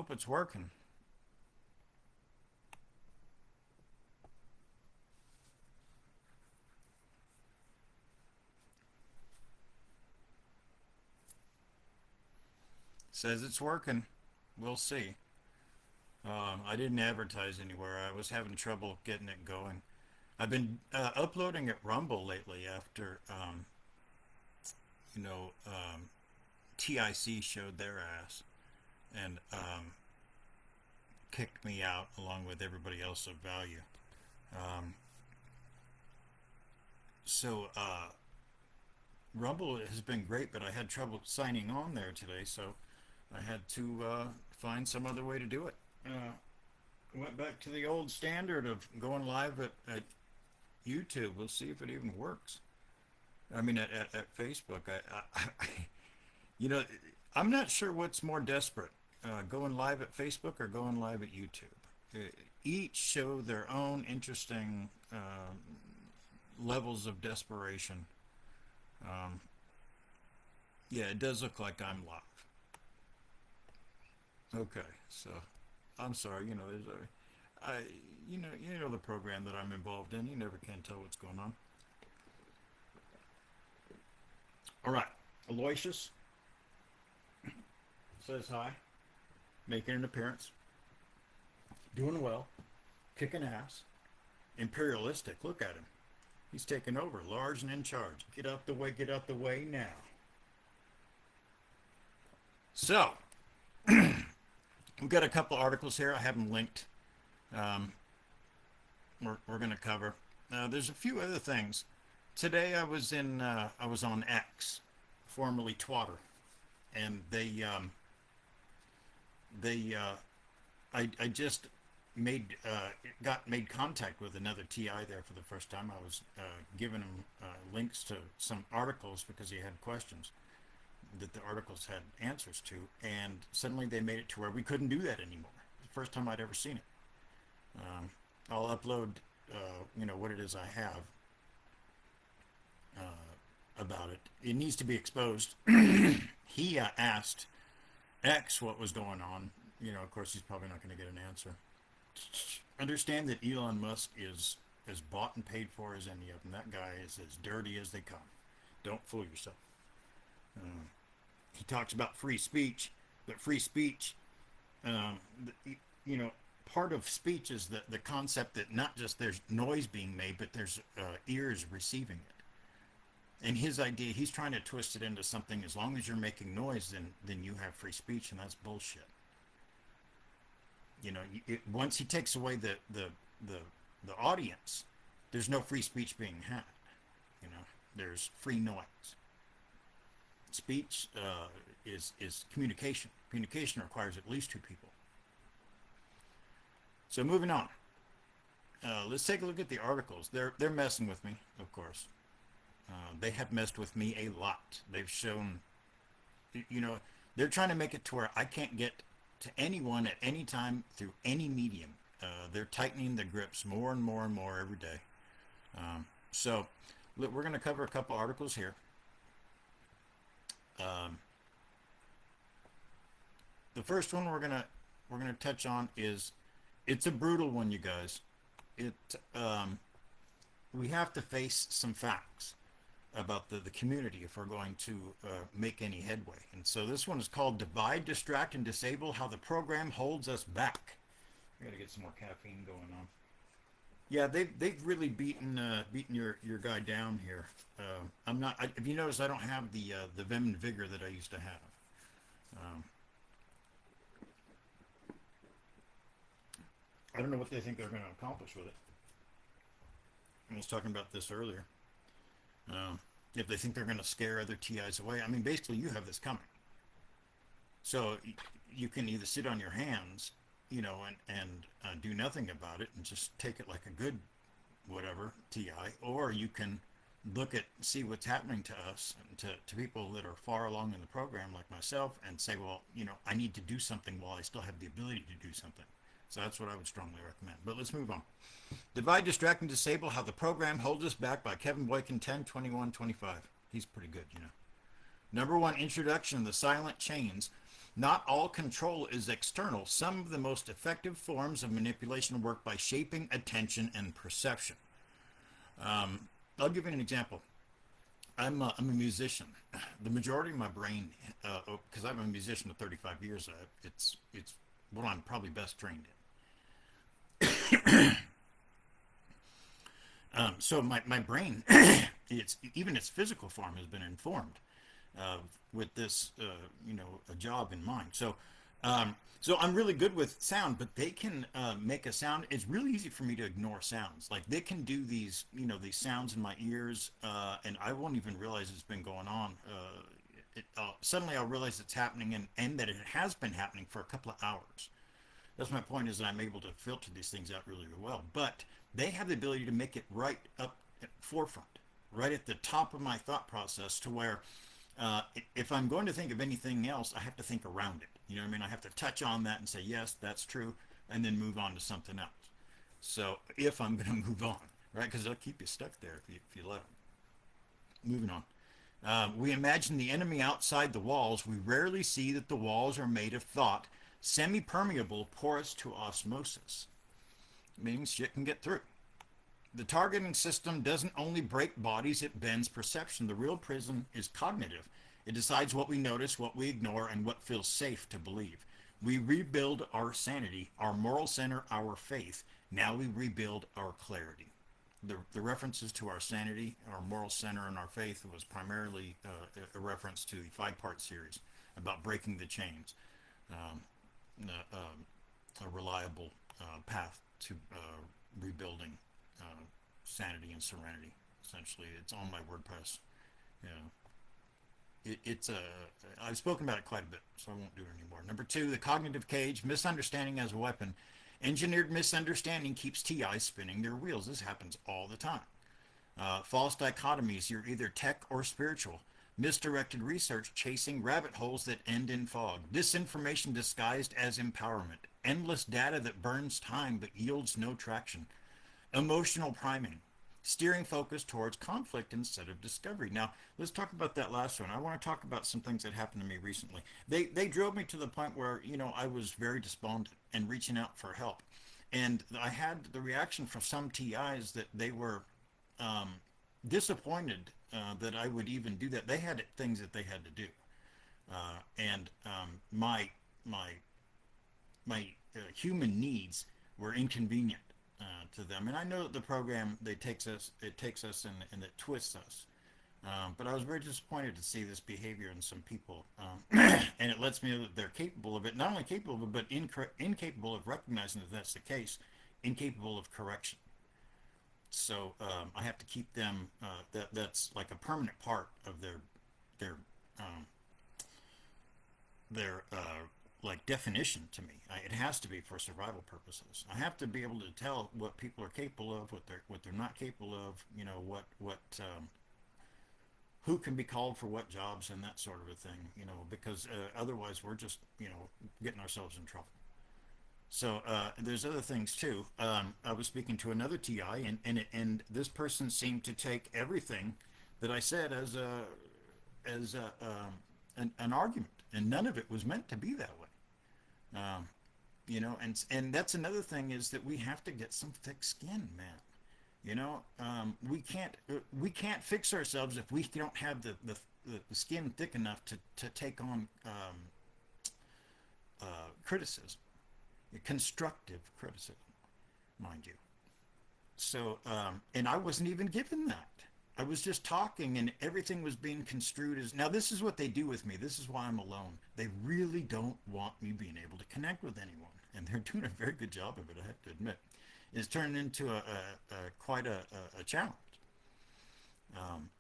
hope it's working. Says it's working. We'll see. I didn't advertise anywhere. I was having trouble getting it going. I've been uploading at Rumble lately after, you know, TIC showed their ass and kicked me out along with everybody else of value. Um, so Rumble has been great, but I had trouble signing on there today, so I had to find some other way to do it. Went back to the old standard of going live at YouTube. We'll see if it even works. I mean, at Facebook. You know, I'm not sure what's more desperate, going live at Facebook or going live at YouTube. Each show their own interesting levels of desperation. Um, yeah, it does look like I'm live. Okay, so I'm sorry. You know, there's I, you know the program that I'm involved in. You never can tell what's going on. All right, Aloysius says hi, making an appearance, doing well, kicking ass, imperialistic. Look at him. He's taken over, large and in charge. Get out the way now. So, we've got a couple articles here. I have them linked. Um, we're going to cover. There's a few other things. Today I was on X, formerly Twitter, and they I just made contact with another TI there for the first time. I was giving him links to some articles because he had questions that the articles had answers to, and suddenly they made it to where we couldn't do that anymore. The first time I'd ever seen it. I'll upload, what it is I have about it. It needs to be exposed. He asked X what was going on. You know, of course, he's probably not going to get an answer. Understand that Elon Musk is as bought and paid for as any of them. That guy is as dirty as they come. Don't fool yourself. Uh, he talks about free speech, but free speech, um, you know, part of speech is the concept that not just there's noise being made, but there's ears receiving it. And his idea, he's trying to twist it into something. As long as you're making noise, then you have free speech, and that's bullshit. You know, once he takes away the the audience, there's no free speech being had. You know, there's free noise. Speech is communication. Communication requires at least two people. So moving on, let's take a look at the articles. They're messing with me, of course. They have messed with me a lot. They've shown, you know, they're trying to make it to where I can't get to anyone at any time through any medium. They're tightening the grips more and more and more every day. So look, we're going to cover a couple articles here. Um, the first one we're gonna touch on is it's a brutal one, you guys. It We have to face some facts about the community if we're going to make any headway. And so this one is called Divide, Distract, and Disable How the Program Holds Us Back. I gotta get some more caffeine going on. Yeah, they've really beaten your guy down here. I'm not. If you notice, I don't have the vim and vigor that I used to have. Um, I don't know what they think they're going to accomplish with it. I was talking about this earlier. If they think they're going to scare other TIs away, I mean, basically, you have this coming. So you can either sit on your hands, you know, and do nothing about it and just take it like a good whatever TI, or you can see what's happening to us and to people that are far along in the program like myself and say, well, you know, I need to do something while I still have the ability to do something. So that's what I would strongly recommend. But let's move on. Divide, Distract, and Disable How the Program Holds Us Back by Kevin Boykin, 10/21/25. He's pretty good, you know. Number one, Introduction, The Silent Chains. Not all control is external. Some of the most effective forms of manipulation work by shaping attention and perception. I'll give you an example. I'm a musician. The majority of my brain, because I'm a musician of 35 years, it's what I'm probably best trained in. So my brain, it's even its physical form has been informed with this, a job in mind. So I'm really good with sound, but they can make a sound. It's really easy for me to ignore sounds. Like they can do these, these sounds in my ears, and I won't even realize it's been going on. Suddenly I'll realize it's happening, and that it has been happening for a couple of hours. That's my point, is that I'm able to filter these things out really, really well. But they have the ability to make it right up at forefront, right at the top of my thought process, to where if I'm going to think of anything else, I have to think around it. You know what I mean? I have to touch on that and say, yes, that's true, and then move on to something else. So if I'm going to move on, right? Because they'll keep you stuck there if you let them. Moving on. We imagine the enemy outside the walls. We rarely see that the walls are made of thought, semi-permeable, porous to osmosis, meaning shit can get through. The targeting system doesn't only break bodies, it bends perception. The real prison is cognitive. It decides what we notice, what we ignore, and what feels safe to believe. We rebuild our sanity, our moral center, our faith. Now we rebuild our clarity. The references to our sanity, our moral center, and our faith was primarily a reference to the five-part series about breaking the chains, um, a reliable path to rebuilding sanity and serenity. Essentially, it's on my WordPress. Yeah, I've spoken about it quite a bit, so I won't do it anymore. Number two, the cognitive cage, misunderstanding as a weapon. Engineered misunderstanding keeps TI spinning their wheels. This happens all the time. False dichotomies, you're either tech or spiritual. Misdirected research, chasing rabbit holes that end in fog. Disinformation disguised as empowerment. Endless data that burns time but yields no traction. Emotional priming, steering focus towards conflict instead of discovery. Now, let's talk about that last one. I want to talk about some things that happened to me recently. They drove me to the point where, I was very despondent and reaching out for help. And I had the reaction from some TIs that they were disappointed that I would even do that. They had things that they had to do. And my human needs were inconvenient to them. And I know that the program it takes us and it twists us. But I was very disappointed to see this behavior in some people, and it lets me know that they're capable of it. Not only capable of it, but incapable of recognizing that that's the case, incapable of correction. So I have to keep them. That's like a permanent part of their um, their like definition to me. It has to be for survival purposes. I have to be able to tell what people are capable of, what they're not capable of. What who can be called for what jobs and that sort of a thing. Because otherwise we're just getting ourselves in trouble. So there's other things too. I was speaking to another TI, and this person seemed to take everything that I said as an argument, and none of it was meant to be that way. Um, and that's another thing, is that we have to get some thick skin, man. We can't fix ourselves if we don't have the skin thick enough to take on criticism, constructive criticism, mind you. So, and I wasn't even given that. I was just talking, and everything was being construed as, now this is what they do with me. This is why I'm alone. They really don't want me being able to connect with anyone. And they're doing a very good job of it, I have to admit. It's turned into quite a challenge. Um,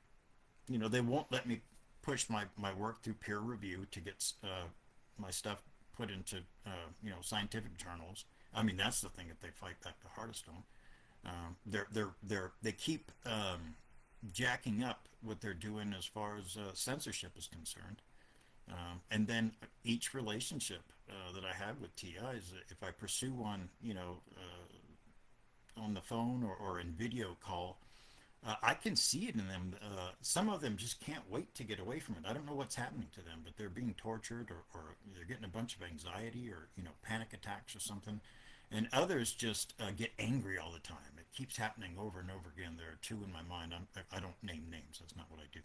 they won't let me push my work through peer review to get my stuff put into scientific journals. I mean, that's the thing that they fight back the hardest on. They keep jacking up what they're doing as far as censorship is concerned. And then each relationship that I have with TIs, if I pursue one, on the phone or in video call, I can see it in them. Some of them just can't wait to get away from it. I don't know what's happening to them, but they're being tortured, or they're getting a bunch of anxiety, or panic attacks or something. And others just get angry all the time. It keeps happening over and over again. There are two in my mind. I don't name names. That's not what I do.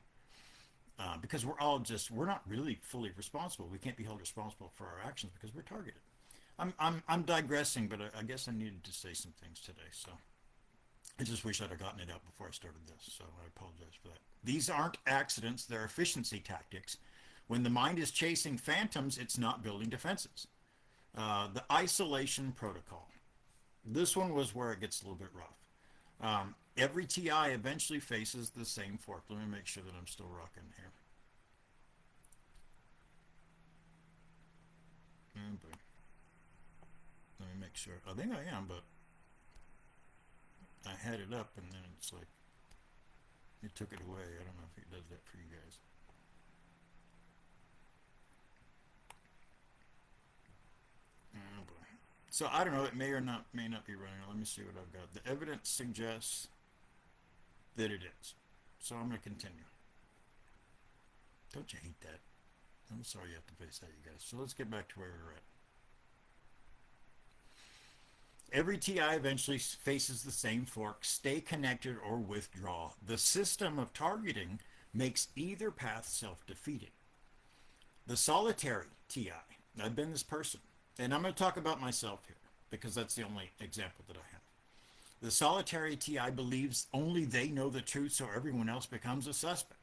Because we're not really fully responsible. We can't be held responsible for our actions because we're targeted. I'm digressing, but I guess I needed to say some things today. So I just wish I'd have gotten it out before I started this. So I apologize for that. These aren't accidents. They're efficiency tactics. When the mind is chasing phantoms, it's not building defenses. The isolation protocol. This one was where it gets a little bit rough. Every TI eventually faces the same fork. Let me make sure that I'm still rocking here. But let me make sure. I think I am, but I had it up and then it's like it took it away. I don't know if it does that for you guys. Oh boy. So I don't know. It may not be running. Let me see what I've got. The evidence suggests that it is. So I'm going to continue. Don't you hate that? I'm sorry you have to face that, you guys. So let's get back to where we're at. Every TI eventually faces the same fork: stay connected or withdraw. The system of targeting makes either path self defeating. The solitary TI. I've been this person. And I'm going to talk about myself here because that's the only example that I have. The solitary TI believes only they know the truth, so everyone else becomes a suspect.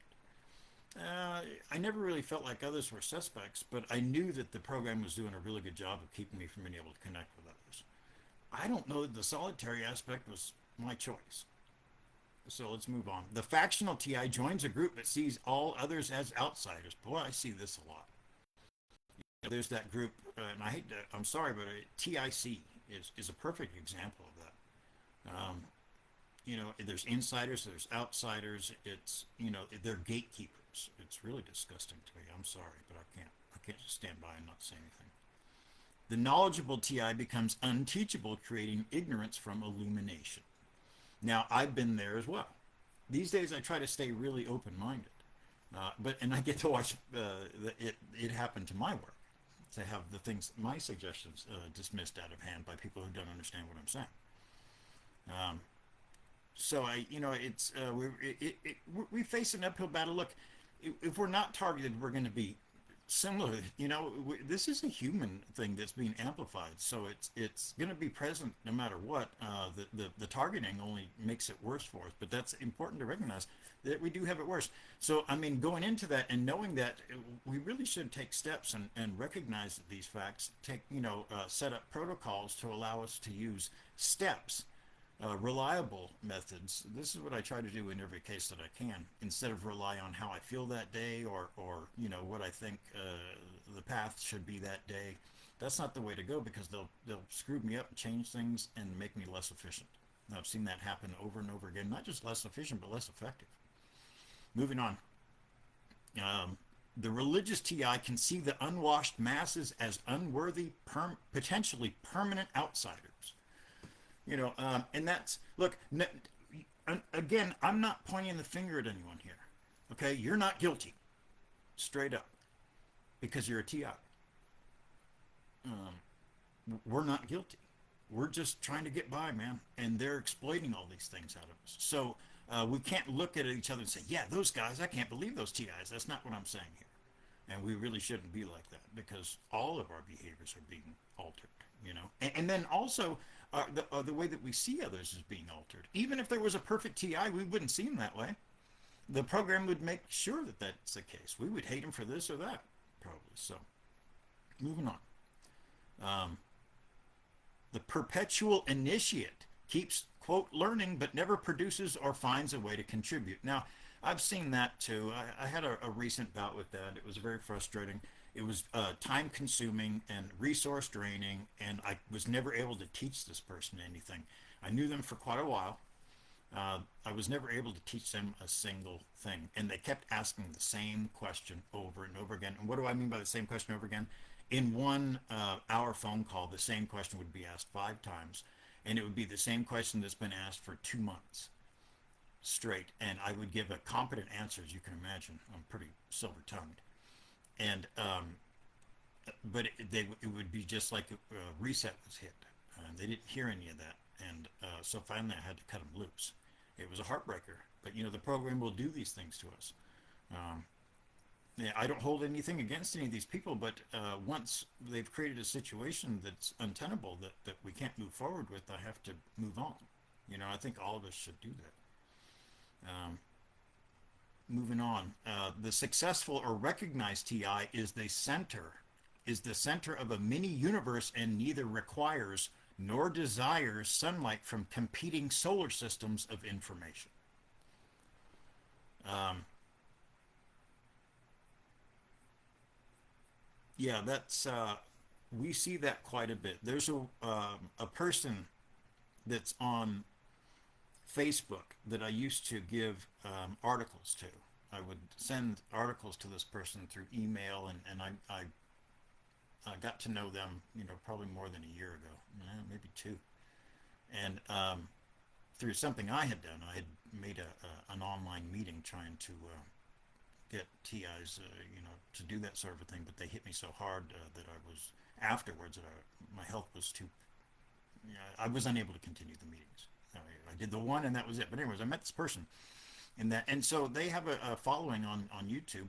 I never really felt like others were suspects, but I knew that the program was doing a really good job of keeping me from being able to connect with others. I don't know that the solitary aspect was my choice. So let's move on. The factional TI joins a group that sees all others as outsiders. Boy, I see this a lot. There's that group, and I hate to, I'm sorry, but TIC is a perfect example of that. There's insiders, there's outsiders. They're gatekeepers. It's really disgusting to me. I'm sorry, but I can't just stand by and not say anything. The knowledgeable TI becomes unteachable, creating ignorance from illumination. Now, I've been there as well. These days, I try to stay really open-minded, and I get to watch it happen to my work, to have my suggestions dismissed out of hand by people who don't understand what I'm saying. Um, so we face an uphill battle. Look, if we're not targeted, we're going to be similar. This is a human thing that's being amplified, so it's going to be present no matter what. The targeting only makes it worse for us, but that's important to recognize that we do have it worse. So I mean, going into that and knowing that, we really should take steps and recognize these facts. Set up protocols to allow us to use steps, reliable methods. This is what I try to do in every case that I can, instead of rely on how I feel that day, or what I think the path should be that day. That's not the way to go, because they'll screw me up and change things and make me less efficient. I've seen that happen over and over again. Not just less efficient, but less effective. Moving on. The religious TI can see the unwashed masses as unworthy, potentially permanent outsiders. And that's, look, again, I'm not pointing the finger at anyone here. Okay, you're not guilty, straight up, because you're a TI. We're not guilty. We're just trying to get by, man, and they're exploiting all these things out of us. So we can't look at each other and say, "Yeah, those guys, I can't believe those TIs." That's not what I'm saying here, and we really shouldn't be like that, because all of our behaviors are being altered. And then also, the way that we see others is being altered. Even if there was a perfect TI, we wouldn't see them that way. The program would make sure that that's the case. We would hate them for this or that, probably. So, moving on. The perpetual initiate keeps, quote, learning, but never produces or finds a way to contribute. Now, I've seen that too. I had a recent bout with that. It was very frustrating. It was time consuming and resource draining, and I was never able to teach this person anything. I knew them for quite a while. I was never able to teach them a single thing, and they kept asking the same question over and over again. And what do I mean by the same question over again? In one hour phone call, the same question would be asked 5 times, and it would be the same question that's been asked for 2 months. straight, and I would give a competent answer, as you can imagine. I'm pretty silver-tongued, and but it would be just like a reset was hit. They didn't hear any of that, and so finally I had to cut them loose. It was a heartbreaker, but the program will do these things to us. Um, yeah, I don't hold anything against any of these people, but once they've created a situation that's untenable, that we can't move forward with, I have to move on. I think all of us should do that. Moving on, the successful or recognized TI is the center of a mini universe and neither requires nor desires sunlight from competing solar systems of information. Um, yeah, that's we see that quite a bit. There's a person that's on Facebook that I used to give articles to. I would send articles to this person through email, and I got to know them, probably more than a year ago, maybe two. And through something I had done, I had made an online meeting trying to get TIs, to do that sort of a thing, but they hit me so hard that I was afterwards. My health was too. I was unable to continue the meetings. I did the one, and that was it. But anyways, I met this person, and so they have a following on YouTube.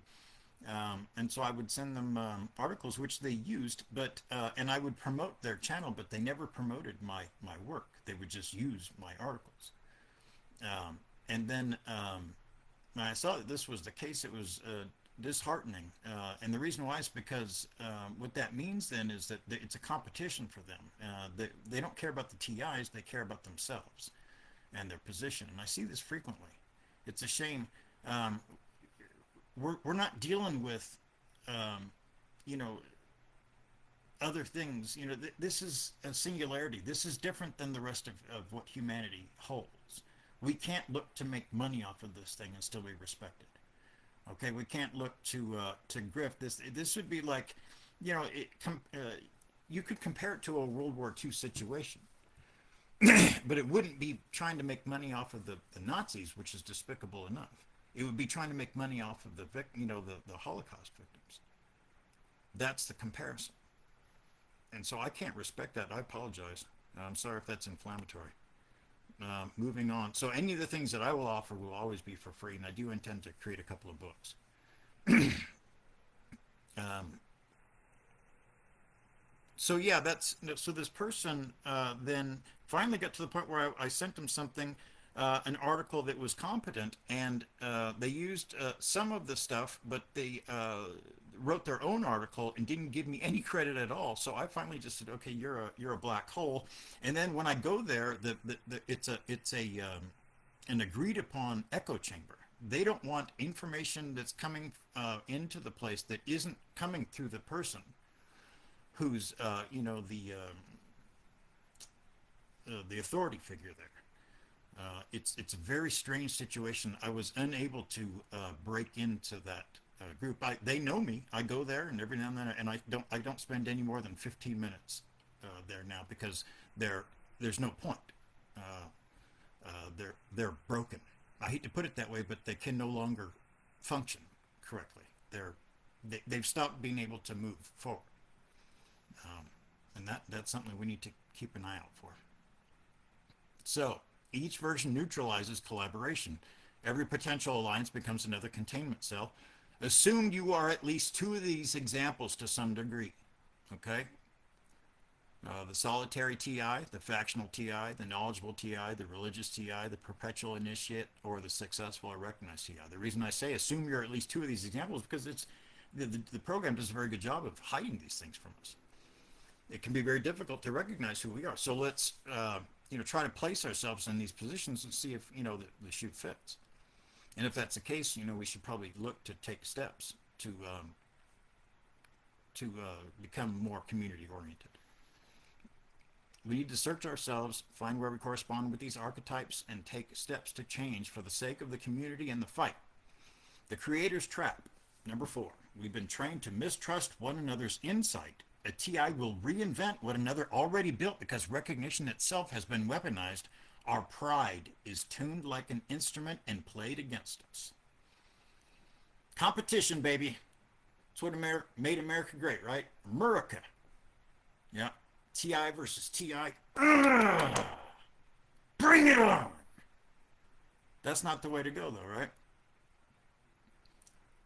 And so I would send them articles which they used, but and I would promote their channel, but they never promoted my work. They would just use my articles. And then when I saw that this was the case, it was disheartening. And the reason why is because what that means then is that it's a competition for them. They don't care about the TIs; they care about themselves and their position. And I see this frequently. It's a shame. We're not dealing with you know other things. This is a singularity. This is different than the rest of what humanity holds. We can't look to make money off of this thing and still be respected. Okay, we can't look to grift. This would be like, you could compare it to a World War II situation, but it wouldn't be trying to make money off of the Nazis, which is despicable enough. It would be trying to make money off of the Holocaust victims. That's the comparison. And so I can't respect that. I apologize. I'm sorry if that's inflammatory. Moving on. So any of the things that I will offer will always be for free, and I do intend to create a couple of books. um, so yeah, so this person then finally got to the point where I sent them something, an article that was competent, and they used some of the stuff, but they wrote their own article and didn't give me any credit at all. So I finally just said, okay, you're a black hole. And then when I go there, it's an agreed upon echo chamber. They don't want information that's coming into the place that isn't coming through the person who's the authority figure there. It's a very strange situation. I was unable to break into that group. They know me. I go there, and every now and then, and I don't spend any more than 15 minutes there now, because there's no point. They're broken. I hate to put it that way, but they can no longer function correctly. They've stopped being able to move forward, and that's something we need to keep an eye out for. So each version neutralizes collaboration. Every potential alliance becomes another containment cell. Assume you are at least two of these examples to some degree. Okay? The solitary TI, the factional TI, the knowledgeable TI, the religious TI, the perpetual initiate, or the successful or recognized TI. The reason I say assume you're at least two of these examples is because the program does a very good job of hiding these things from us. It can be very difficult to recognize who we are. So let's try to place ourselves in these positions and see if the shoe fits. And if that's the case, we should probably look to take steps to become more community oriented. We need to search ourselves, find where we correspond with these archetypes, and take steps to change for the sake of the community and the fight. The Creator's Trap. Number 4. We've been trained to mistrust one another's insight. A TI will reinvent what another already built because recognition itself has been weaponized. Our pride is tuned like an instrument and played against us. Competition, baby. It's what made America great, right? America. Yeah. TI versus TI. Ugh. Bring it on. That's not the way to go, though, right?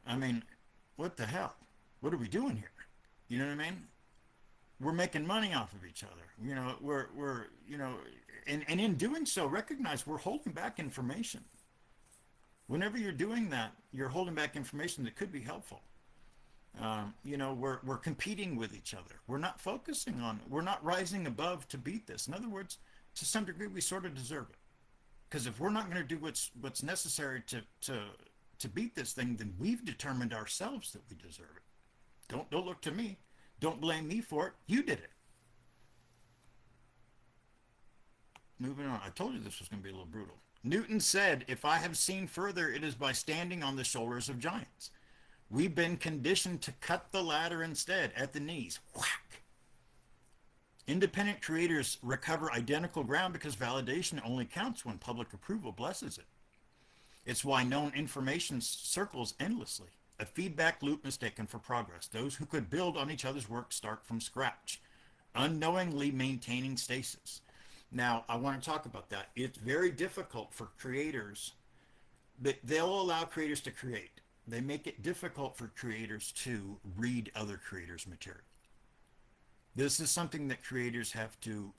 I mean, what the hell? What are we doing here? You know what I mean? We're making money off of each other. And in doing so, recognize we're holding back information. Whenever you're doing that, you're holding back information that could be helpful. We're competing with each other. We're not rising above to beat this. In other words, to some degree, we sort of deserve it. Because if we're not going to do what's necessary to beat this thing, then we've determined ourselves that we deserve it. Don't look to me. Don't blame me for it. You did it. Moving on. I told you this was going to be a little brutal. Newton said, "If I have seen further, it is by standing on the shoulders of giants." We've been conditioned to cut the ladder instead, at the knees. Whack! Independent creators recover identical ground because validation only counts when public approval blesses it. It's why known information circles endlessly. A feedback loop mistaken for progress. Those who could build on each other's work start from scratch, unknowingly maintaining stasis. Now, I want to talk about that. It's very difficult for creators, but they'll allow creators to create. They make it difficult for creators to read other creators' material. This is something that creators have to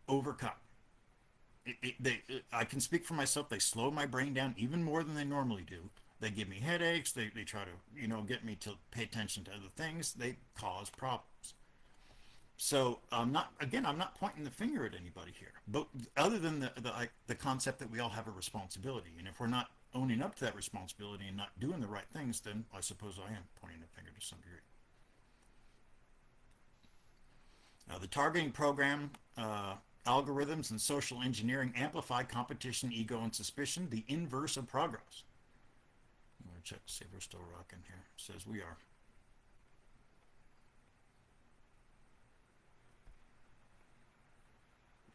overcome. I can speak for myself. They slow my brain down even more than they normally do. They give me headaches. They try to, get me to pay attention to other things. They cause problems. So I'm not pointing the finger at anybody here, but other than the concept that we all have a responsibility, and if we're not owning up to that responsibility and not doing the right things, then I suppose I am pointing a finger to some degree. The targeting program, algorithms, and social engineering amplify competition, ego, and suspicion, the inverse of progress. I'm going to check to see if we're still rocking here. It says we are.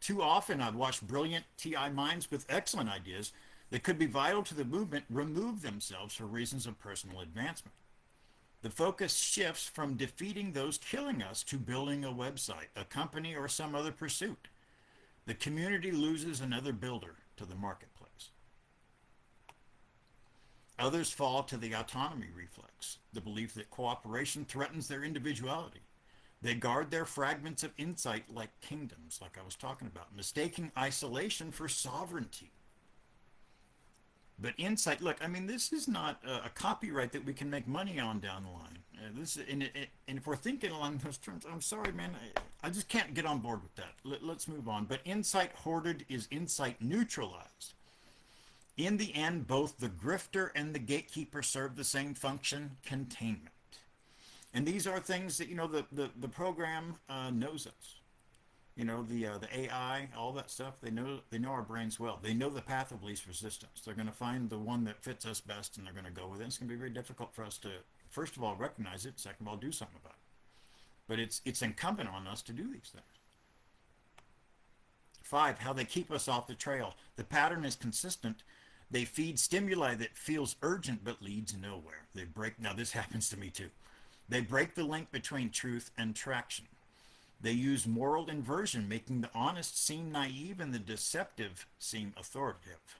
Too often I've watched brilliant TI minds with excellent ideas that could be vital to the movement remove themselves for reasons of personal advancement. The focus shifts from defeating those killing us to building a website, a company, or some other pursuit. The community loses another builder to the marketplace. Others fall to the autonomy reflex, the belief that cooperation threatens their individuality. They guard their fragments of insight like kingdoms, like I was talking about, mistaking isolation for sovereignty. But insight, look, I mean, this is not a copyright that we can make money on down the line. And if we're thinking along those terms, I'm sorry, man, I just can't get on board with that. Let's move on. But insight hoarded is insight neutralized. In the end, both the grifter and the gatekeeper serve the same function, containment. And these are things that, the program knows us. The AI, all that stuff, they know our brains well. They know the path of least resistance. They're going to find the one that fits us best, and they're going to go with it. It's going to be very difficult for us to, first of all, recognize it, second of all, do something about it. But it's incumbent on us to do these things. 5, how they keep us off the trail. The pattern is consistent. They feed stimuli that feels urgent but leads nowhere. Now this happens to me too. They break the link between truth and traction. They use moral inversion, making the honest seem naive and the deceptive seem authoritative.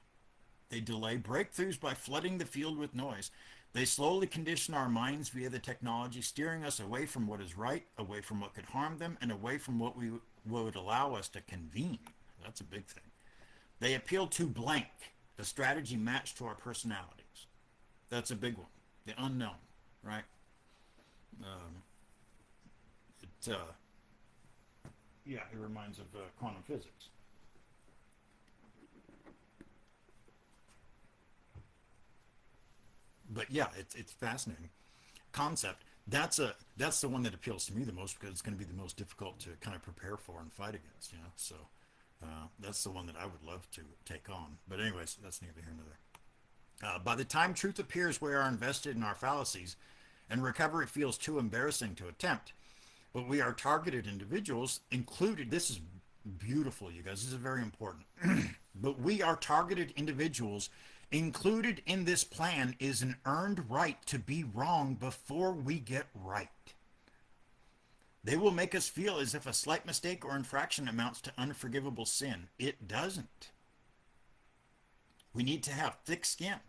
They delay breakthroughs by flooding the field with noise. They slowly condition our minds via the technology, steering us away from what is right, away from what could harm them, and away from what would allow us to convene. That's a big thing. They appeal to blank, a strategy matched to our personalities. That's a big one. The unknown, right? It reminds of quantum physics. But yeah, it's fascinating concept. That's the one that appeals to me the most because it's going to be the most difficult to kind of prepare for and fight against. So that's the one that I would love to take on. But anyways, that's neither here nor there. By the time truth appears, we are invested in our fallacies, and recovery feels too embarrassing to attempt. But we are targeted individuals, included. This is beautiful, you guys. This is very important. But we are targeted individuals. Included in this plan is an earned right to be wrong before we get right. They will make us feel as if a slight mistake or infraction amounts to unforgivable sin. It doesn't. We need to have thick skin.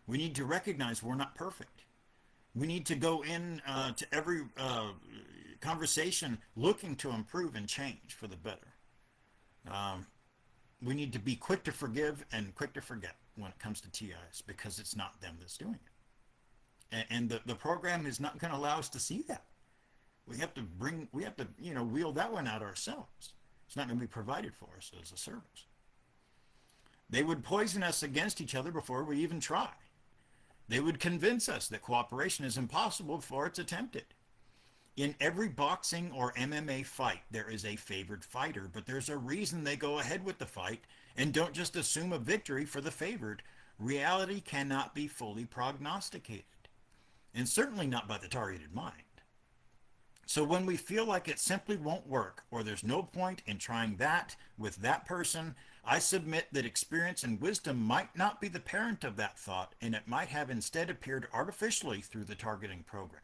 We need to recognize we're not perfect. We need to go in to every conversation looking to improve and change for the better. We need to be quick to forgive and quick to forget when it comes to TIs, because it's not them that's doing it. And the program is not going to allow us to see that. We have to wheel that one out ourselves. It's not going to be provided for us as a service. They would poison us against each other before we even try. They would convince us that cooperation is impossible before it's attempted. In every boxing or MMA fight, there is a favored fighter, but there's a reason they go ahead with the fight and don't just assume a victory for the favored. Reality cannot be fully prognosticated, and certainly not by the targeted mind. So when we feel like it simply won't work, or there's no point in trying that with that person, I submit that experience and wisdom might not be the parent of that thought, and it might have instead appeared artificially through the targeting program.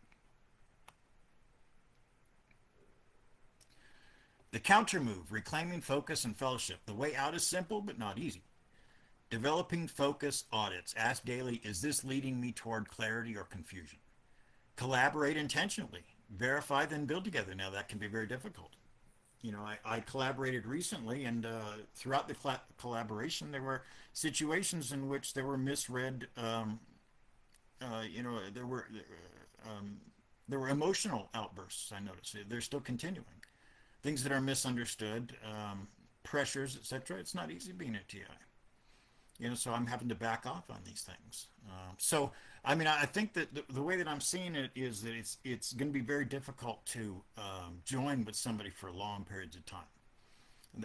The counter move, reclaiming focus and fellowship. The way out is simple, but not easy. Developing focus audits. Ask daily, is this leading me toward clarity or confusion? Collaborate intentionally. Verify, then build together. Now, that can be very difficult. I collaborated recently, and throughout the collaboration, there were situations in which there were misread, there were emotional outbursts, I noticed. They're still continuing. Things that are misunderstood, pressures, etc. It's not easy being a TI. So I'm having to back off on these things. I think that the way that I'm seeing it is that it's going to be very difficult to join with somebody for long periods of time,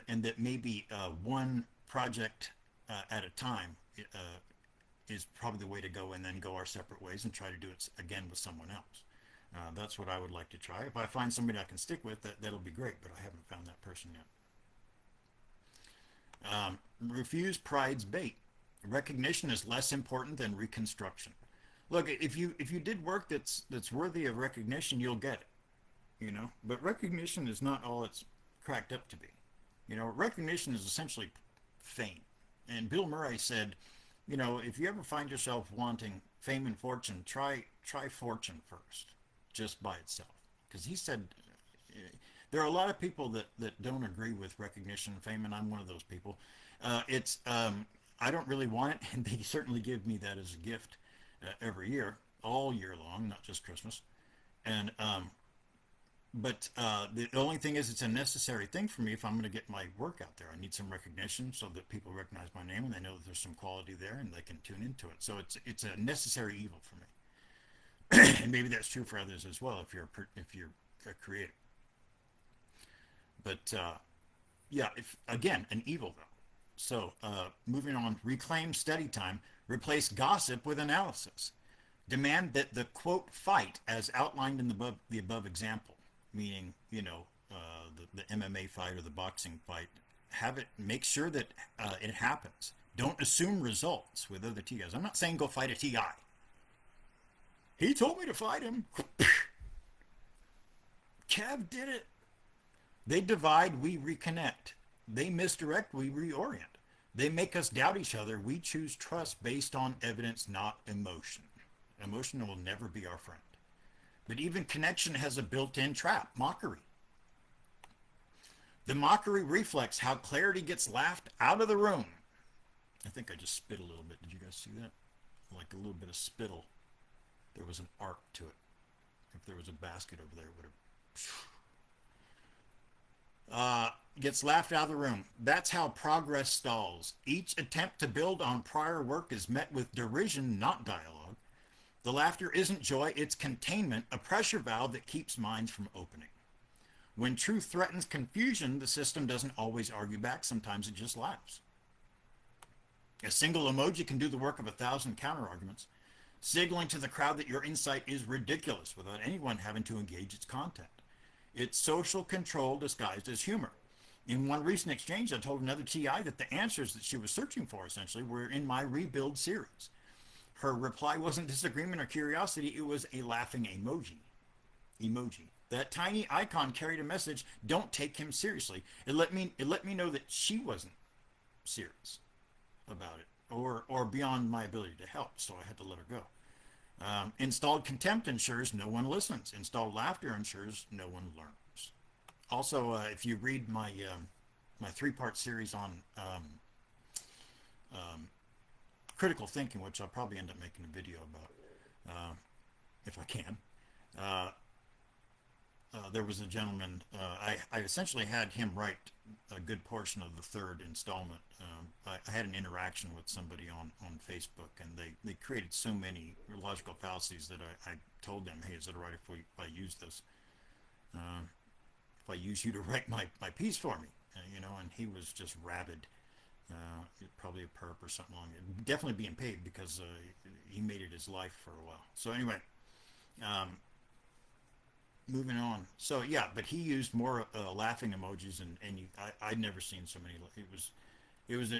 and that maybe one project at a time is probably the way to go, and then go our separate ways and try to do it again with someone else. That's what I would like to try. If I find somebody I can stick with, that'll be great, but I haven't found that person yet. Refuse pride's bait. Recognition is less important than reconstruction. Look, if you did work that's worthy of recognition, you'll get it. But recognition is not all it's cracked up to be. Recognition is essentially fame. And Bill Murray said, if you ever find yourself wanting fame and fortune, try fortune first, just by itself. Because he said there are a lot of people that don't agree with recognition and fame, and I'm one of those people. I don't really want it, and they certainly give me that as a gift every year, all year long, not just Christmas. And but the only thing is, it's a necessary thing for me if I'm going to get my work out there. I need some recognition so that people recognize my name and they know that there's some quality there and they can tune into it. So it's a necessary evil for me, and maybe that's true for others as well if you're a creator. But again, an evil though. So, moving on, reclaim study time, replace gossip with analysis. Demand that the, quote, fight as outlined in the above example, meaning, the MMA fight or the boxing fight, make sure that it happens. Don't assume results with other TIs. I'm not saying go fight a TI. He told me to fight him. Kev did it. They divide, we reconnect. They misdirect, we reorient. They make us doubt each other. We choose trust based on evidence, not emotion. Emotion will never be our friend. But even connection has a built-in trap, mockery. The mockery reflects how clarity gets laughed out of the room. I think I just spit a little bit. Did you guys see that? Like a little bit of spittle. There was an arc to it. If there was a basket over there, it would have... gets laughed out of the room. That's how progress stalls. Each attempt to build on prior work is met with derision, not dialogue. The laughter isn't joy, it's containment, a pressure valve that keeps minds from opening. When truth threatens confusion, the system doesn't always argue back. Sometimes it just laughs. A single emoji can do the work of 1,000 counter-arguments, signaling to the crowd that your insight is ridiculous without anyone having to engage its content. It's social control disguised as humor. In one recent exchange, I told another TI that the answers that she was searching for essentially were in my rebuild series. Her reply wasn't disagreement or curiosity, it was a laughing emoji. That tiny icon carried a message, don't take him seriously. It let me know that she wasn't serious about it or beyond my ability to help, so I had to let her go. Installed contempt ensures no one listens. Installed laughter ensures no one learns. Also, if you read my three-part series on critical thinking, which I'll probably end up making a video about if I can, uh, there was a gentleman. I essentially had him write a good portion of the third installment. I had an interaction with somebody on Facebook, and they created so many logical fallacies that I told them, hey, is it all right if I use this? Uh, if I use you to write my piece for me? And he was just rabid. Probably a perp or something along it. Definitely being paid because he made it his life for a while. So anyway, um, moving on. So yeah, but he used more laughing emojis, I'd never seen so many. It was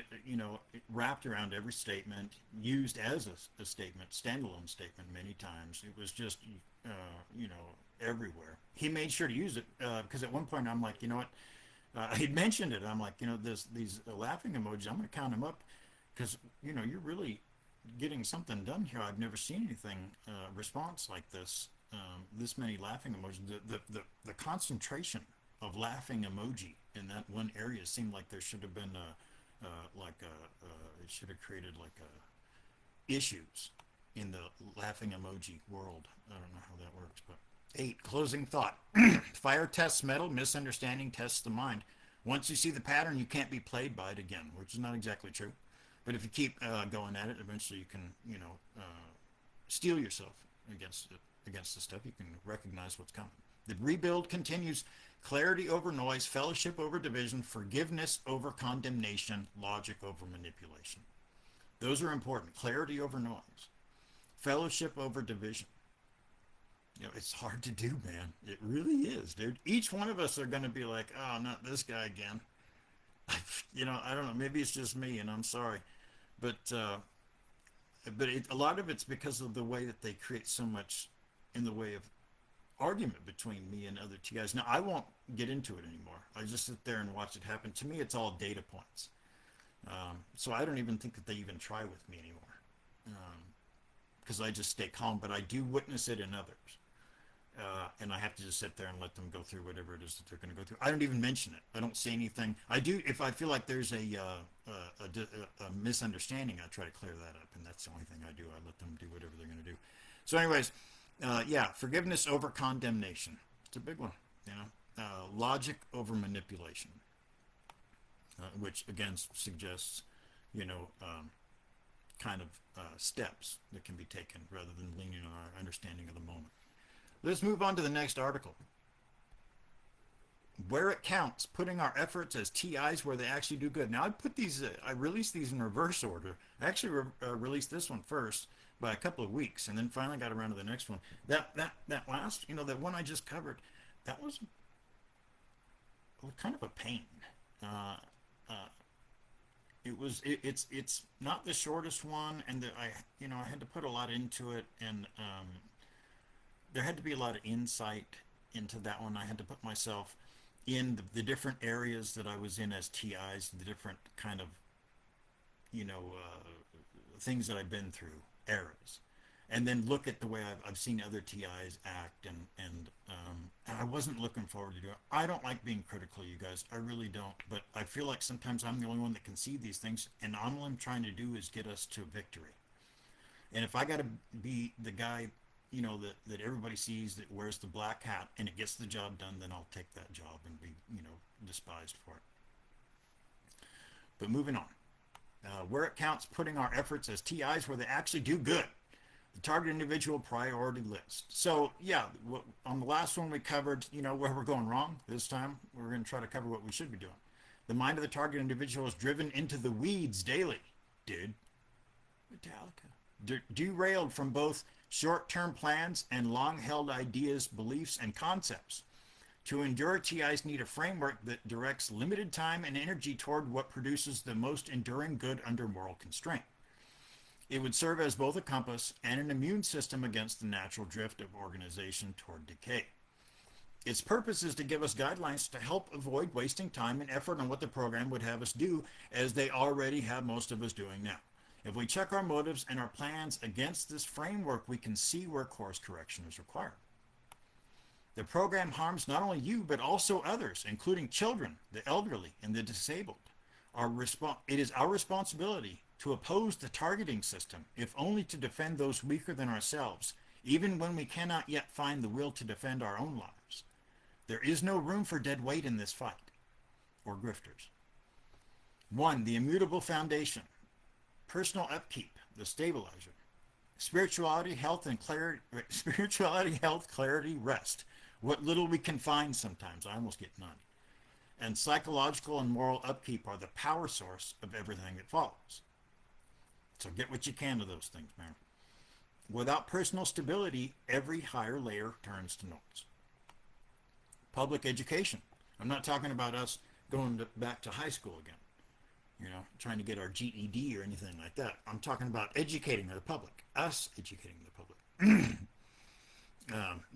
wrapped around every statement, used as a statement, standalone statement many times. It was just uh, you know everywhere. He made sure to use it because at one point I'm like, you know what? I had mentioned it. I'm like, these laughing emojis. I'm gonna count them up because you're really getting something done here. I've never seen anything response like this. This many laughing emojis. The concentration of laughing emoji in that one area seemed like there should have been it should have created issues in the laughing emoji world. I don't know how that works, but 8. Closing thought. Fire tests metal, misunderstanding tests the mind. Once you see the pattern, you can't be played by it again, which is not exactly true. But if you keep going at it, eventually you can, steel yourself against the stuff. You can recognize what's coming. The rebuild continues. Clarity over noise, fellowship over division, forgiveness over condemnation, logic over manipulation. Those are important. Clarity over noise, fellowship over division. It's hard to do, man. It really is, dude. Each one of us are going to be like, oh, not this guy again. I don't know. Maybe it's just me, and I'm sorry, but a lot of it's because of the way that they create so much in the way of argument between me and other TIs. Now, I won't get into it anymore. I just sit there and watch it happen. To me, it's all data points. So I don't even think that they even try with me anymore because I just stay calm, but I do witness it in others. And I have to just sit there and let them go through whatever it is that they're going to go through. I don't even mention it. I don't say anything. I do if I feel like there's a misunderstanding. I try to clear that up, and that's the only thing I do. I let them do whatever they're going to do. So, anyways, yeah, forgiveness over condemnation. It's a big one. Logic over manipulation, which again suggests, kind of steps that can be taken rather than leaning on our understanding of the moment. Let's move on to the next article. Where it counts, putting our efforts as TIs where they actually do good. Now I released these in reverse order. I actually released this one first by a couple of weeks, and then finally got around to the next one. That last, that one I just covered, that was kind of a pain. Uh, it's not the shortest one, and I had to put a lot into it, and there had to be a lot of insight into that one. I had to put myself in the different areas that I was in as TIs, the different kind of, things that I've been through, eras, and then look at the way I've seen other TIs act, and I wasn't looking forward to doing it. I don't like being critical, you guys. I really don't. But I feel like sometimes I'm the only one that can see these things, and all I'm trying to do is get us to victory. And if I got to be the guy that everybody sees that wears the black hat and it gets the job done, then I'll take that job and be, despised for it. But moving on. Where it counts, putting our efforts as TIs where they actually do good. The target individual priority list. So, yeah, on the last one we covered, where we're going wrong. This time we're going to try to cover what we should be doing. The mind of the target individual is driven into the weeds daily. Dude. Metallica. Derailed from both short-term plans and long-held ideas, beliefs, and concepts. To endure, TIs need a framework that directs limited time and energy toward what produces the most enduring good under moral constraint. It would serve as both a compass and an immune system against the natural drift of organization toward decay. Its purpose is to give us guidelines to help avoid wasting time and effort on what the program would have us do, as they already have most of us doing now. If we check our motives and our plans against this framework, we can see where course correction is required. The program harms not only you, but also others, including children, the elderly, and the disabled. It is our responsibility to oppose the targeting system, if only to defend those weaker than ourselves, even when we cannot yet find the will to defend our own lives. There is no room for dead weight in this fight, or grifters. 1. The immutable foundation. Personal upkeep, the stabilizer. Spirituality, health, clarity, rest. What little we can find sometimes. I almost get none. And psychological and moral upkeep are the power source of everything that follows. So get what you can of those things, man. Without personal stability, every higher layer turns to noise. Public education. I'm not talking about us going back to high school again, trying to get our GED or anything like that. I'm talking about educating the public, us educating the public.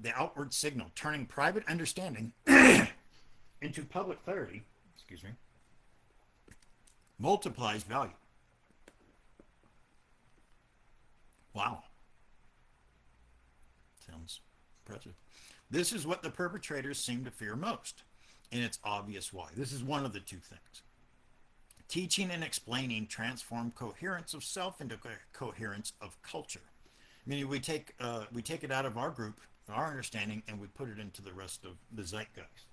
The outward signal, turning private understanding into public clarity, multiplies value. Wow. Sounds impressive. This is what the perpetrators seem to fear most, and it's obvious why. This is one of the two things. Teaching and explaining transform coherence of self into coherence of culture. Meaning we take it out of our group, our understanding, and we put it into the rest of the zeitgeist.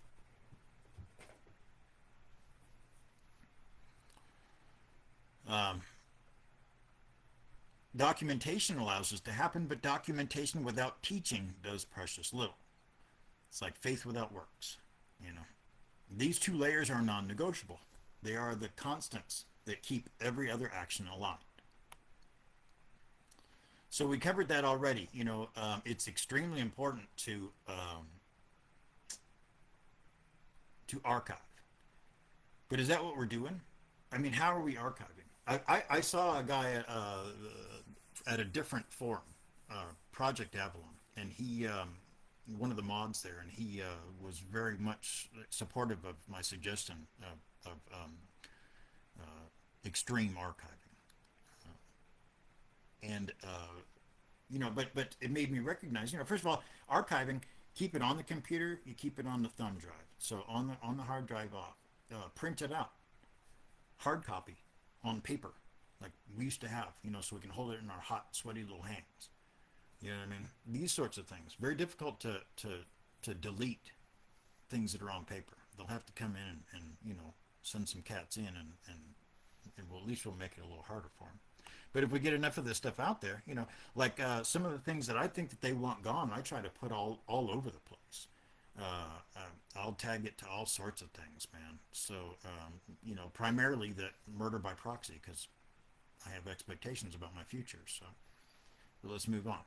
Documentation allows this to happen, but documentation without teaching does precious little. It's like faith without works. These two layers are non-negotiable. They are the constants that keep every other action aligned. So we covered that already. It's extremely important to archive. But is that what we're doing? I mean, how are we archiving? I saw a guy at a different forum, Project Avalon, and he, one of the mods there, and he was very much supportive of my suggestion of extreme archiving. But it made me recognize, first of all, archiving, keep it on the computer, you keep it on the thumb drive. So on the hard drive off, print it out, hard copy on paper, like we used to have, so we can hold it in our hot, sweaty little hands. You know what I mean? These sorts of things. Very difficult to delete things that are on paper. They'll have to come in and send some cats in and we'll, at least we'll make it a little harder for them. But if we get enough of this stuff out there, like some of the things that I think that they want gone, I try to put all over the place. I'll tag it to all sorts of things, man. So, primarily the murder by proxy, because I have expectations about my future. So, but let's move on.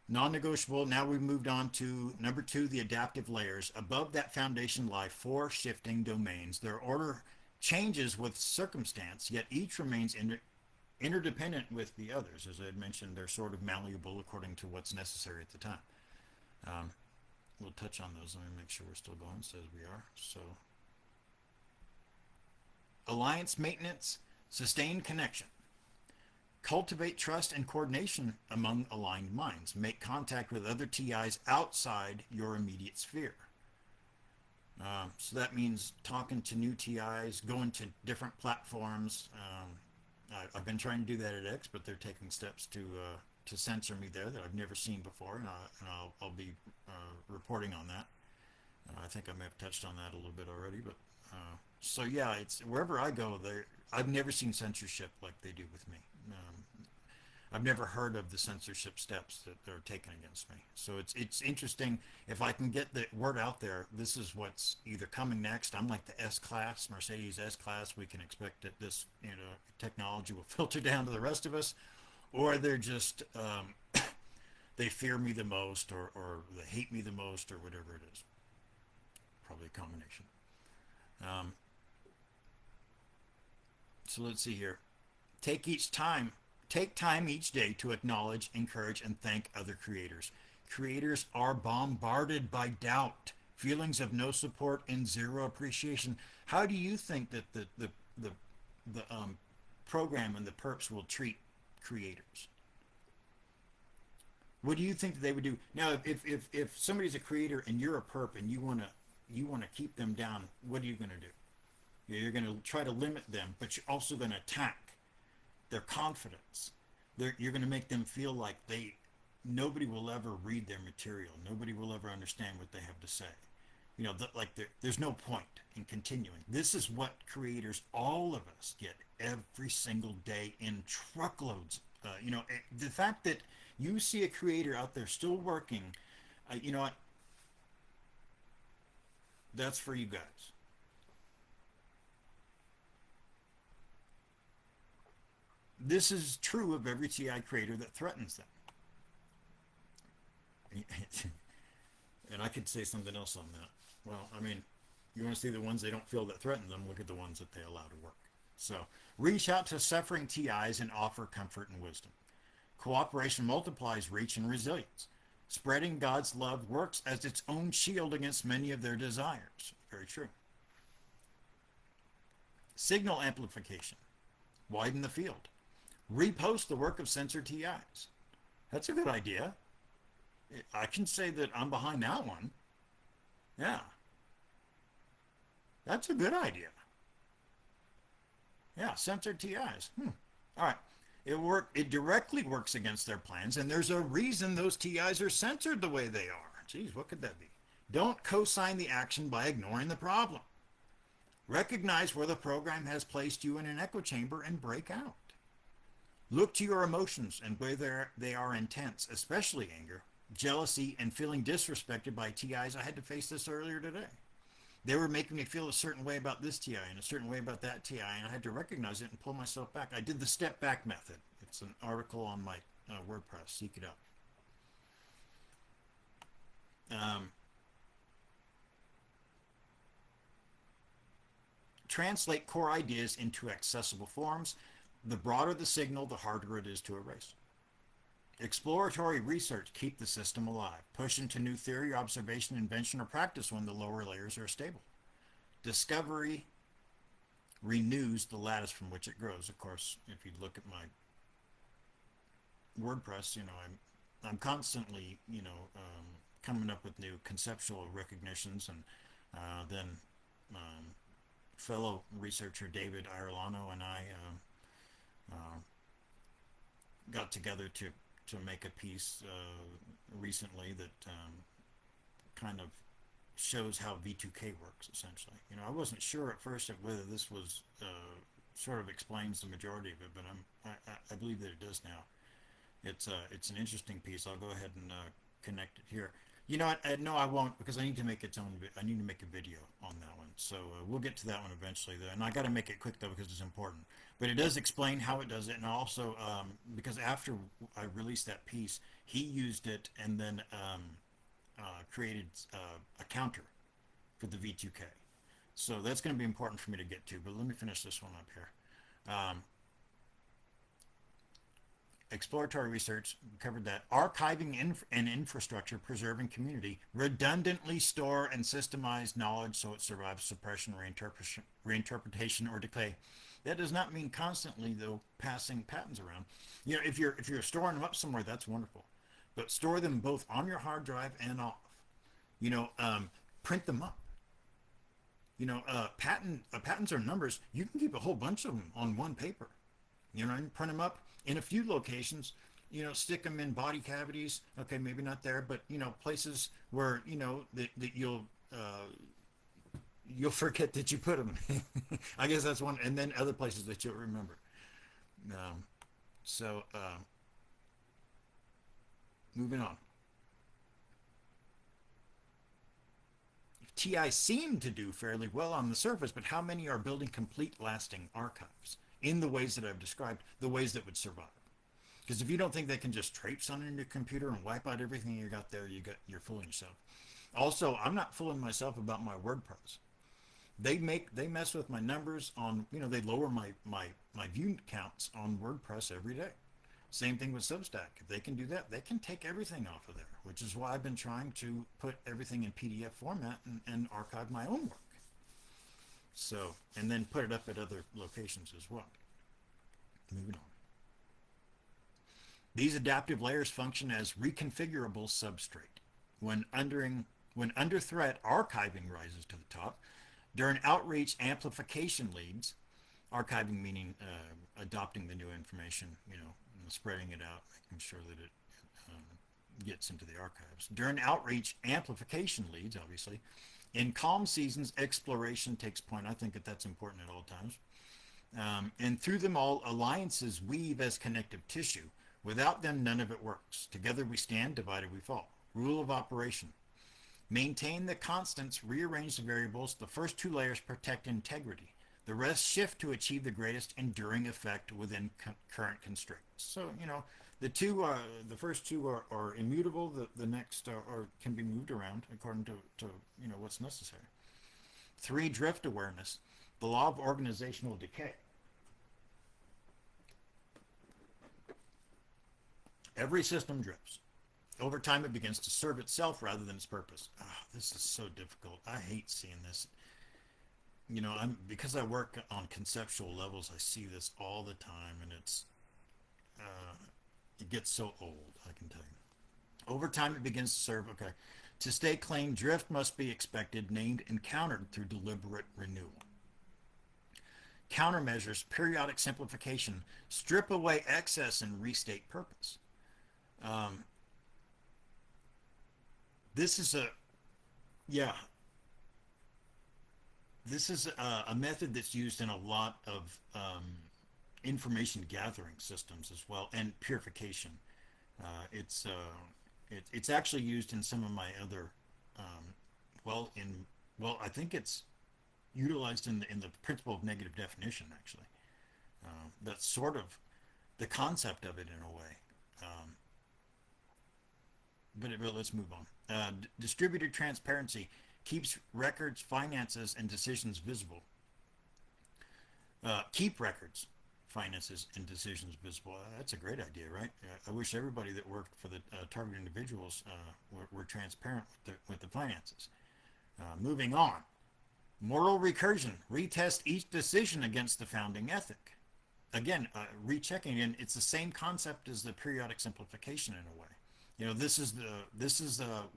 Non-negotiable. Now we've moved on to number 2, the adaptive layers. Above that foundation lie 4 shifting domains. Their order changes with circumstance, yet each remains interdependent with the others. As I had mentioned, they're sort of malleable according to what's necessary at the time. We'll touch on those. Let me make sure we're still going. It says we are. So, alliance maintenance, sustained connection. Cultivate trust and coordination among aligned minds. Make contact with other TIs outside your immediate sphere. So that means talking to new TIs, going to different platforms. I've been trying to do that at X, but they're taking steps to censor me there that I've never seen before, and I'll be reporting on that. I think I may have touched on that a little bit already, but so yeah, it's wherever I go, I've never seen censorship like they do with me. I've never heard of the censorship steps that they're taking against me. So it's interesting if I can get the word out there. This is what's either coming next. I'm like the S-Class, Mercedes S-Class. We can expect that this technology will filter down to the rest of us, or they're just they fear me the most, or they hate me the most, or whatever it is. Probably a combination. Um, so let's see here. Take each time, take time each day to acknowledge, encourage, and thank other creators. Creators are bombarded by doubt, feelings of no support, and zero appreciation. How do you think that the program and the perps will treat creators? What do you think they would do now if somebody's a creator and you're a perp and you want to keep them down? What are you going to do? You're going to try to limit them, but you're also going to attack their confidence. You're going to make them feel like nobody will ever read their material. Nobody will ever understand what they have to say. There's no point in continuing. This is what creators, all of us, get every single day in truckloads. The fact that you see a creator out there still working, you know what? That's for you guys. This is true of every TI creator that threatens them. And I could say something else on that. Well, I mean, you want to see the ones they don't feel that threaten them, look at the ones that they allow to work. So reach out to suffering TIs and offer comfort and wisdom. Cooperation multiplies reach and resilience. Spreading God's love works as its own shield against many of their desires. Very true. Signal amplification. Widen the field. Repost the work of censored TIs. That's a good idea. I can say that I'm behind that one. Yeah, that's a good idea. Yeah, censored TIs. All right. It directly works against their plans, and there's a reason those TIs are censored the way they are. Geez, what could that be? Don't co-sign the action by ignoring the problem. Recognize where the program has placed you in an echo chamber and break out. Look to your emotions and whether they are intense, especially anger, jealousy, and feeling disrespected by TIs. I had to face this earlier today. They were making me feel a certain way about this TI and a certain way about that TI, and I had to recognize it and pull myself back. I did the step back method. It's an article on my WordPress. Seek it out. Translate core ideas into accessible forms. The broader the signal, the harder it is to erase. Exploratory research, keep the system alive. Push into new theory, observation, invention, or practice when the lower layers are stable. Discovery renews the lattice from which it grows. Of course, if you look at my WordPress, I'm constantly, coming up with new conceptual recognitions, and then fellow researcher David Irolano and I got together to make a piece recently that kind of shows how V2K works, essentially. I wasn't sure at first whether this was sort of explains the majority of it, but I believe that it does now. It's an interesting piece. I'll go ahead and connect it here. No, I won't, because I need to make its own. I need to make a video on that one. So we'll get to that one eventually, though. And I got to make it quick though, because it's important. But it does explain how it does it, and also because after I released that piece, he used it and then created a counter for the V2K. So that's going to be important for me to get to. But let me finish this one up here. Exploratory research, covered that. Archiving and infrastructure, preserving community, redundantly store and systemize knowledge so it survives suppression, reinterpretation, or decay. That does not mean constantly, though, passing patents around. If you're storing them up somewhere, that's wonderful, but store them both on your hard drive and off. Print them up. Patents are numbers. You can keep a whole bunch of them on one paper. Print them up in a few locations. Stick them in body cavities. Okay, maybe not there, but places where that you'll forget that you put them. I guess that's one, and then other places that you'll remember. So moving on. TI seem to do fairly well on the surface, but how many are building complete, lasting archives in the ways that I've described, the ways that would survive? Because if you don't think they can just traipse on into your computer and wipe out everything you got there, you're fooling yourself. Also, I'm not fooling myself about my WordPress. They mess with my numbers on, they lower my view counts on WordPress every day. Same thing with Substack. If they can do that, they can take everything off of there, which is why I've been trying to put everything in PDF format and archive my own work. So, and then put it up at other locations as well. Moving on. These adaptive layers function as reconfigurable substrate. When under threat, archiving rises to the top. During outreach, amplification leads. Archiving meaning adopting the new information, spreading it out, making sure that it gets into the archives. During outreach, amplification leads, obviously. In calm seasons, exploration takes point. I think that's important at all times. And through them all, alliances weave as connective tissue. Without them, none of it works. Together we stand, divided we fall. Rule of operation. Maintain the constants, rearrange the variables. The first two layers protect integrity. The rest shift to achieve the greatest enduring effect within current constraints. So, the first two are immutable. The next can be moved around according to what's necessary. 3, drift awareness. The law of organizational decay. Every system drifts. Over time, it begins to serve itself rather than its purpose. Oh, this is so difficult. I hate seeing this. Because I work on conceptual levels, I see this all the time, and it gets so old, I can tell you. Over time, it begins to serve. Okay. To stay clean, drift must be expected, named, and countered through deliberate renewal. Countermeasures, periodic simplification, strip away excess and restate purpose. This is a method that's used in a lot of information gathering systems as well, and purification. It's actually used in some of my other I think it's utilized in the principle of negative definition, actually. That's sort of the concept of it in a way. But let's move on. Distributed transparency keeps records, finances, and decisions visible. Keep records, finances, and decisions visible. That's a great idea, right? I wish everybody that worked for the target individuals were transparent with the finances. Moving on. Moral recursion. Retest each decision against the founding ethic. Again, rechecking, and it's the same concept as the periodic simplification in a way. This is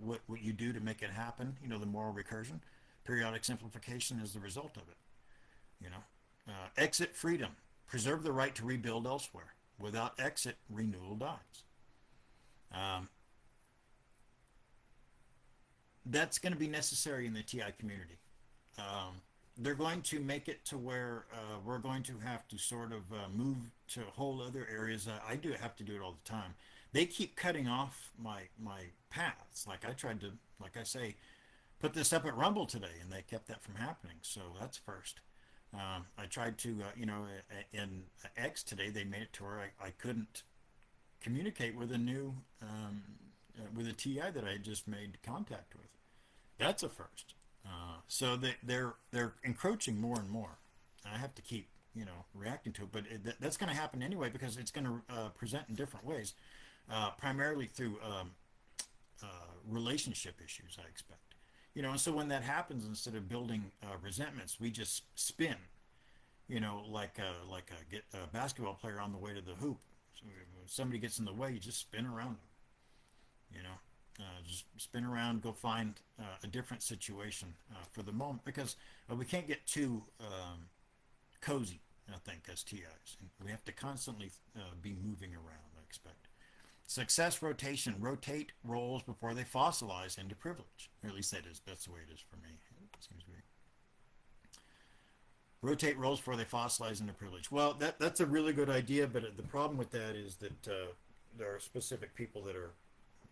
what you do to make it happen. The moral recursion. Periodic simplification is the result of it. Exit freedom. Preserve the right to rebuild elsewhere. Without exit, renewal dies. That's going to be necessary in the TI community. They're going to make it to where we're going to have to sort of move to whole other areas. I do have to do it all the time. They keep cutting off my paths. Like I tried to, like I say, put this up at Rumble today, and they kept that from happening. So that's first. I tried to, in X today, they made it to where I couldn't communicate with with a TI that I had just made contact with. That's a first. So they're encroaching more and more. I have to keep, reacting to it, but that's going to happen anyway because it's going to present in different ways. Primarily through relationship issues, I expect. And so when that happens, instead of building resentments, we just spin, like a basketball player on the way to the hoop. So when somebody gets in the way, you just spin around them, just spin around, go find a different situation for the moment, because we can't get too cozy, I think, as TIs. And we have to constantly be moving around, I expect. Success rotation. Rotate roles before they fossilize into privilege. Or at least that's the way it is for me. It seems to be. Rotate roles before they fossilize into privilege. Well, that's a really good idea, but the problem with that is that there are specific people that are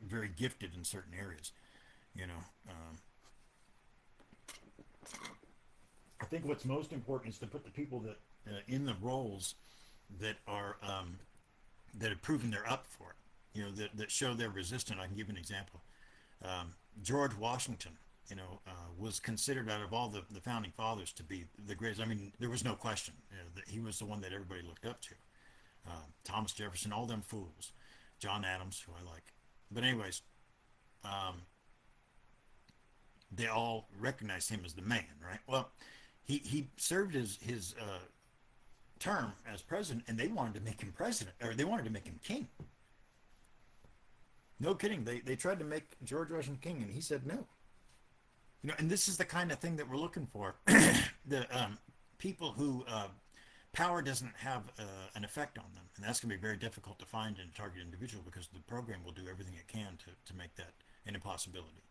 very gifted in certain areas. I think what's most important is to put the people that in the roles that are that have proven they're up for it, that show they're resistant. I can give an example. George Washington, was considered out of all the founding fathers to be the greatest. I mean, there was no question that he was the one that everybody looked up to. Thomas Jefferson, all them fools. John Adams, who I like. But anyways, they all recognized him as the man, right? Well, he served his term as president, and they wanted to make him president, or they wanted to make him king. No kidding. They tried to make George Washington king, and he said no. And this is the kind of thing that we're looking for. The people who power doesn't have an effect on them, and that's going to be very difficult to find in a targeted individual, because the program will do everything it can to make that an impossibility.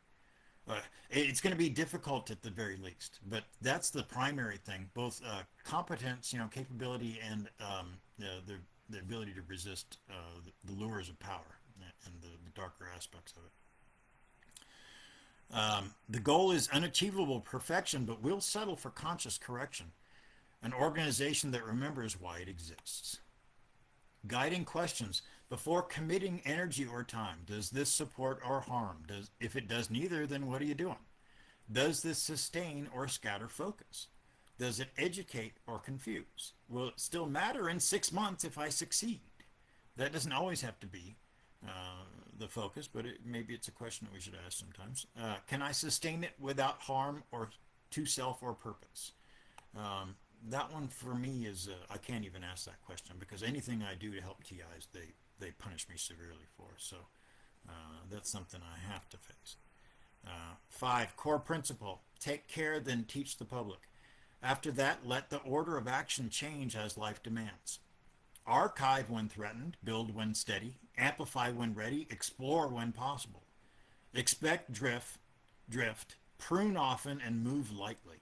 It's going to be difficult at the very least, but that's the primary thing. Both competence, capability, and the ability to resist the lures of power and the darker aspects of it. The goal is unachievable perfection, but we'll settle for conscious correction. An organization that remembers why it exists. Guiding questions. Before committing energy or time, does this support or harm? If it does neither, then what are you doing? Does this sustain or scatter focus? Does it educate or confuse? Will it still matter in 6 months if I succeed? That doesn't always have to be the focus, but maybe it's a question that we should ask sometimes. Can I sustain it without harm or to self or purpose? That one for me is, I can't even ask that question, because anything I do to help TIs, they punish me severely for. So that's something I have to face. 5, core principle, take care, then teach the public. After that, let the order of action change as life demands. Archive when threatened, build when steady, amplify when ready, explore when possible. Expect drift, prune often, and move lightly.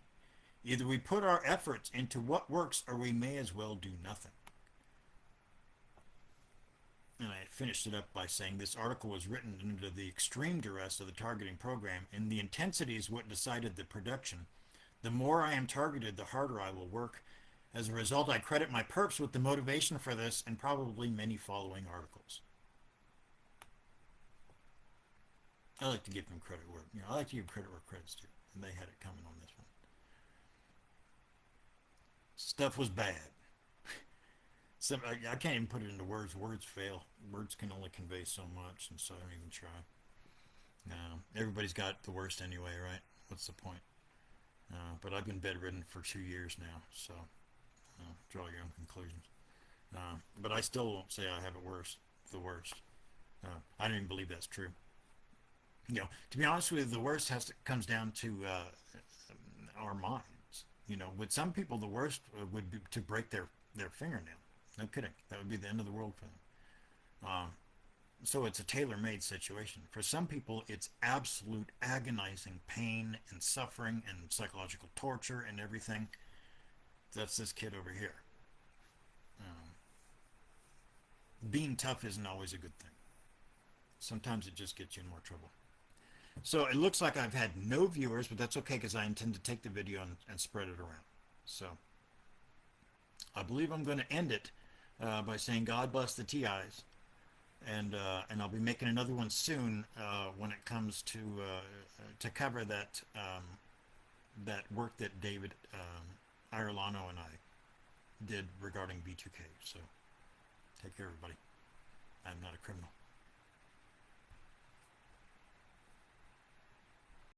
Either we put our efforts into what works, or we may as well do nothing. And I finished it up by saying this article was written under the extreme duress of the targeting program, and the intensity is what decided the production. The more I am targeted, the harder I will work. As a result, I credit my perps with the motivation for this, and probably many following articles. I like to give them credit where, I like to give credit where credit's due, and they had it coming on this one. Stuff was bad. I can't even put it into words. Words fail. Words can only convey so much, and so I don't even try. Everybody's got the worst anyway, right? What's the point? But I've been bedridden for 2 years now, so draw your own conclusions. But I still won't say I have it worse. The worst. I don't even believe that's true. To be honest with you, the worst comes down to our minds. With some people, the worst would be to break their fingernail. No kidding. That would be the end of the world for them. So it's a tailor-made situation. For some people, it's absolute agonizing pain and suffering and psychological torture and everything. That's this kid over here. Being tough isn't always a good thing. Sometimes it just gets you in more trouble. So it looks like I've had no viewers, but that's okay, because I intend to take the video and spread it around. So I believe I'm going to end it by saying God bless the TIs, and I'll be making another one soon when it comes to cover that work that David Irolano and I did regarding B2K. So take care, everybody. I'm not a criminal.